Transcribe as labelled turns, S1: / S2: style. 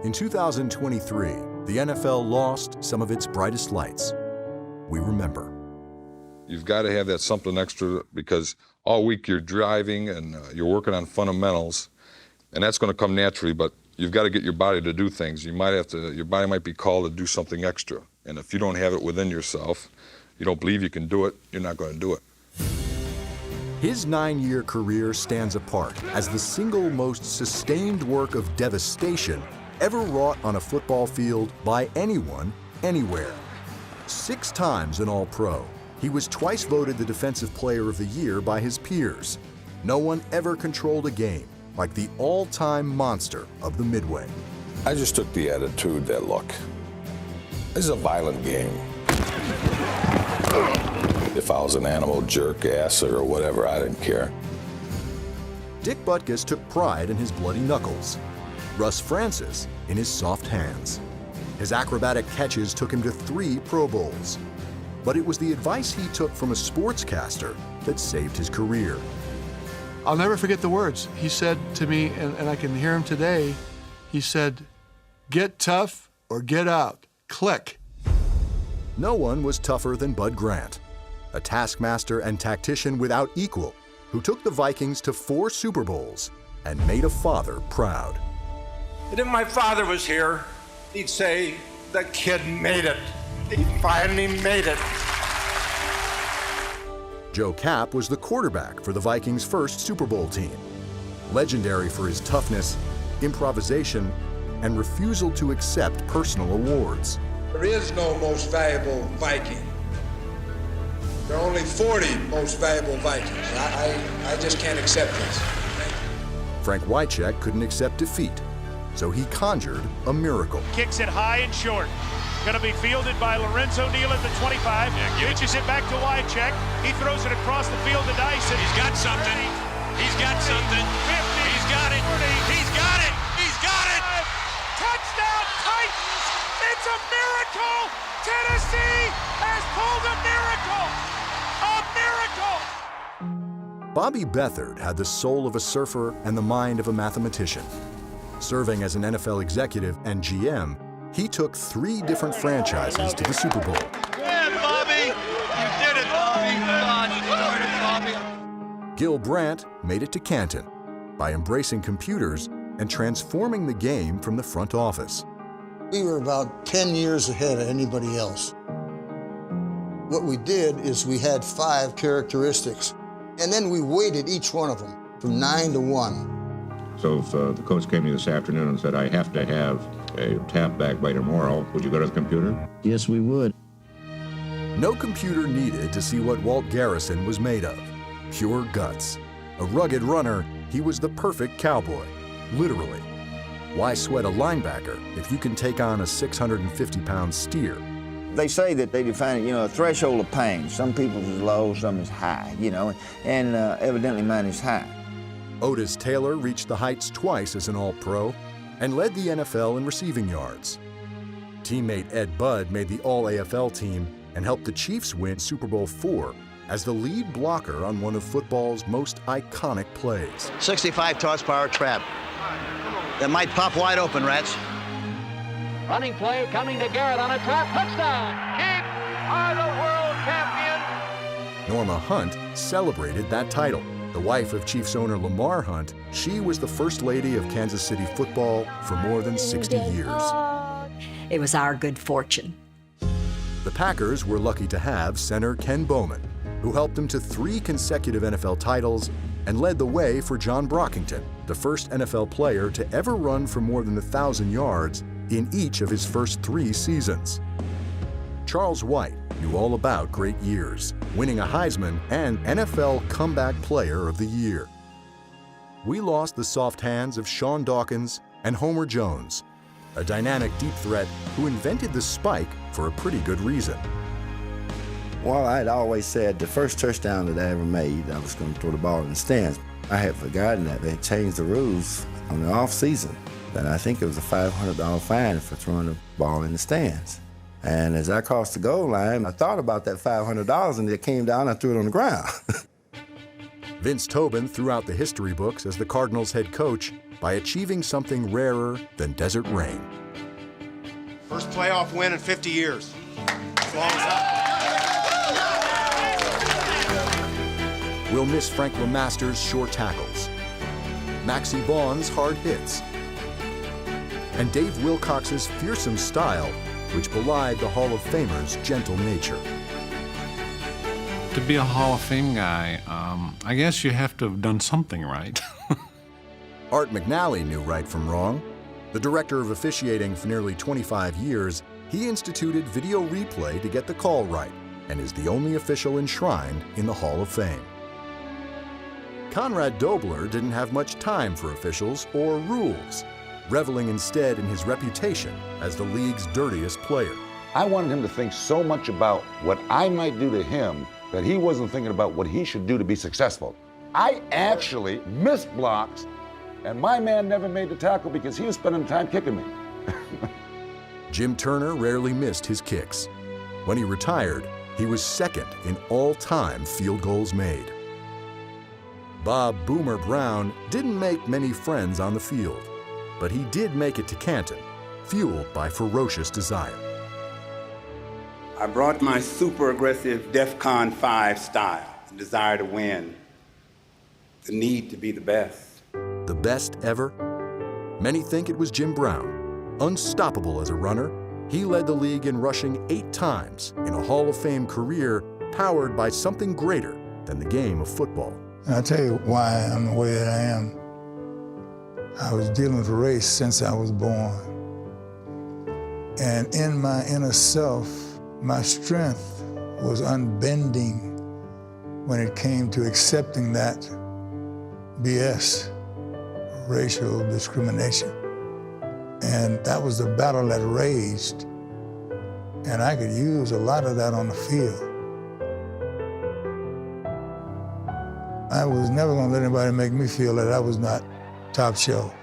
S1: In 2023, the NFL lost some of its brightest lights. We remember.
S2: You've got to have that something extra because all week you're driving and you're working on fundamentals, and that's going to come naturally, but you've got to get your body to do things. Your body might be called to do something extra, and if you don't have it within yourself, you don't believe you can do it, you're not going to do it.
S1: His 9-year career stands apart as the single most sustained work of devastation ever wrought on a football field by anyone, anywhere. 6 times an All-Pro, he was twice voted the Defensive Player of the Year by his peers. No one ever controlled a game like the all-time monster of the Midway.
S3: I just took the attitude that, look, this is a violent game. If I was an animal jerk-ass or whatever, I didn't care.
S1: Dick Butkus took pride in his bloody knuckles. Russ Francis in his soft hands. His acrobatic catches took him to 3 Pro Bowls. But it was the advice he took from a sportscaster that saved his career.
S4: I'll never forget the words. He said to me, and I can hear him today, he said, "Get tough or get out. Click."
S1: No one was tougher than Bud Grant, a taskmaster and tactician without equal, who took the Vikings to 4 Super Bowls and made a father proud.
S5: And if my father was here, he'd say, "The kid made it. He finally made it."
S1: Joe Kapp was the quarterback for the Vikings' first Super Bowl team, legendary for his toughness, improvisation, and refusal to accept personal awards.
S6: There is no most valuable Viking. There are only 40 most valuable Vikings. I just can't accept this.
S1: Frank Wycheck couldn't accept defeat, so he conjured a miracle.
S7: Kicks it high and short. Going to be fielded by Lorenzo Neal at the 25. Pitches it back to Wycheck. He throws it across the field to Dyson.
S8: He's got something.
S7: 30,
S8: He's got
S7: 50,
S8: something.
S7: 50,
S8: He's got it.
S7: 40.
S8: He's got it. He's got it.
S7: Touchdown Titans. It's a miracle. Tennessee has pulled a miracle. A miracle.
S1: Bobby Beathard had the soul of a surfer and the mind of a mathematician. Serving as an NFL executive and GM, he took 3 different franchises to the Super Bowl.
S8: Yeah, Bobby. You did it, Bobby. God, you started, Bobby.
S1: Gil Brandt made it to Canton by embracing computers and transforming the game from the front office.
S9: We were about 10 years ahead of anybody else. What we did is we had 5 characteristics, and then we weighted each one of them from 9 to 1.
S10: So if the coach came to you this afternoon and said, "I have to have a tap back by tomorrow," would you go to the computer?
S11: Yes, we would.
S1: No computer needed to see what Walt Garrison was made of. Pure guts. A rugged runner, he was the perfect cowboy, literally. Why sweat a linebacker if you can take on a 650-pound steer?
S11: They say that they define it, a threshold of pain. Some people's is low, some is high, and evidently mine is high.
S1: Otis Taylor reached the heights twice as an All-Pro and led the NFL in receiving yards. Teammate Ed Budd made the All-AFL team and helped the Chiefs win Super Bowl IV as the lead blocker on one of football's most iconic plays.
S12: 65 horsepower trap. That might pop wide open, Rats.
S13: Running play coming to Garrett on a trap. Touchdown! Chiefs are the world champions!
S1: Norma Hunt celebrated that title. The wife of Chiefs owner Lamar Hunt, she was the first lady of Kansas City football for more than 60 years.
S14: It was our good fortune.
S1: The Packers were lucky to have center Ken Bowman, who helped them to 3 consecutive NFL titles and led the way for John Brockington, the first NFL player to ever run for more than 1,000 yards in each of his first 3 seasons. Charles White knew all about great years, winning a Heisman and NFL Comeback Player of the Year. We lost the soft hands of Sean Dawkins and Homer Jones, a dynamic deep threat who invented the spike for a pretty good reason.
S15: Well, I had always said the first touchdown that I ever made, I was going to throw the ball in the stands. I had forgotten that they changed the rules on the off season, that I think it was a $500 fine for throwing the ball in the stands. And as I crossed the goal line, I thought about that $500 and it came down, I threw it on the ground.
S1: Vince Tobin threw out the history books as the Cardinals head coach by achieving something rarer than desert rain.
S5: First playoff win in 50 years. As long as that.
S1: We'll miss Frank LeMaster's short tackles, Maxie Vaughn's hard hits, and Dave Wilcox's fearsome style, which belied the Hall of Famer's gentle nature.
S16: To be a Hall of Fame guy, I guess you have to have done something right.
S1: Art McNally knew right from wrong. The director of officiating for nearly 25 years, he instituted video replay to get the call right and is the only official enshrined in the Hall of Fame. Conrad Dobler didn't have much time for officials or rules, reveling instead in his reputation as the league's dirtiest player.
S3: I wanted him to think so much about what I might do to him that he wasn't thinking about what he should do to be successful. I actually missed blocks, and my man never made the tackle because he was spending time kicking me.
S1: Jim Turner rarely missed his kicks. When he retired, he was second in all-time field goals made. Bob Boomer Brown didn't make many friends on the field, but he did make it to Canton, fueled by ferocious desire.
S17: I brought my super aggressive DEFCON 5 style, the desire to win, the need to be the best.
S1: The best ever? Many think it was Jim Brown. Unstoppable as a runner, he led the league in rushing 8 times in a Hall of Fame career powered by something greater than the game of football.
S18: And I'll tell you why I'm the way that I am. I was dealing with race since I was born. And in my inner self, my strength was unbending when it came to accepting that BS, racial discrimination. And that was the battle that raged. And I could use a lot of that on the field. I was never gonna let anybody make me feel that I was not top shelf.